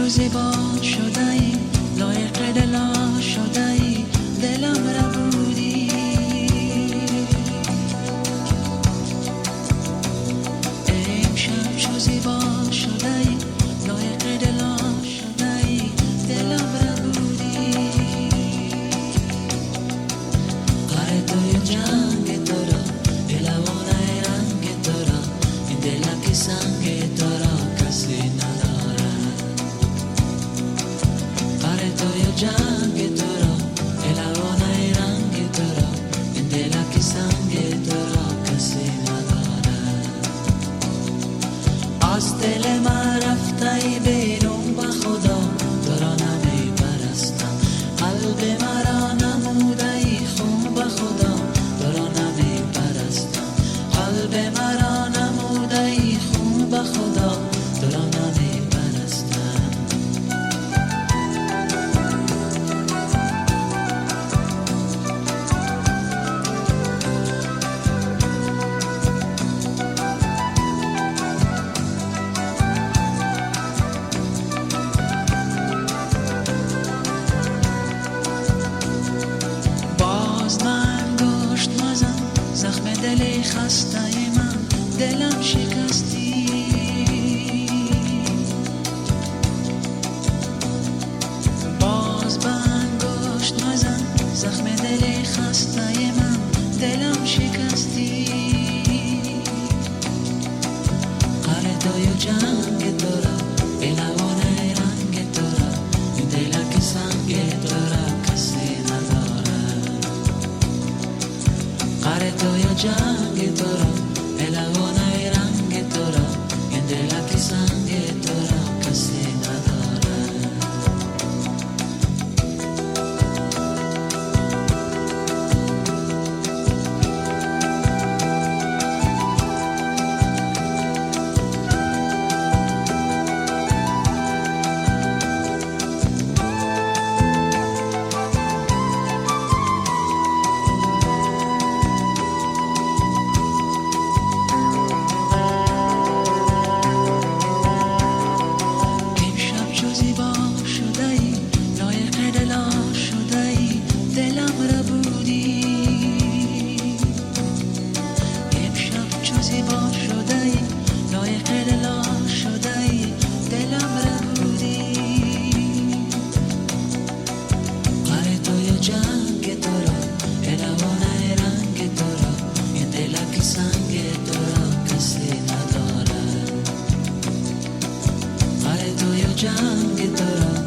زیبا شده ای، لایق دلا شده ای، دلم را بودی. امشب چو زیبا شده ای، لایق دلا شده ای، دلم را بودی. قره توی جنگ تو را، الوانه رنگ تو را، این دل که سنگ تو را کسی ندارد. قره توی جنگ تو را، الوانه رنگ تو را، این دل که سنگ تو را کسی ندارد. از دل من رفته بیرون به خدا، تو را نمی پرستم. قلب مرا نموده ای خون به خدا، تو را نمی پرستم. قلب مرا نموده ای خون به خدا، تو را نمی پرستم. باز من گشت مزن، زخم دل خسته من، دلم شکستی. باز من گشت مزن، زخم دل خسته من، دلم شکستی. قره توی جنگ تو را، الوانه رنگ تو را، این دل که سنگ تو را کسی ندارد. قره توی جنگ تو را، الوانه رنگ تو را، این دل که سنگ تو را کسی ندارد. امشب چو زیبا شده ای، لایق دلا شده ای، دلم را بودی. امشب چو زیبا شده ای، لایق دلا شده ای، دلم را بودی. قره توی جنگ تو را، الوانه رنگ تو را، این دل که سنگ تو را کسی ندارد. قره توی جنگ تو را،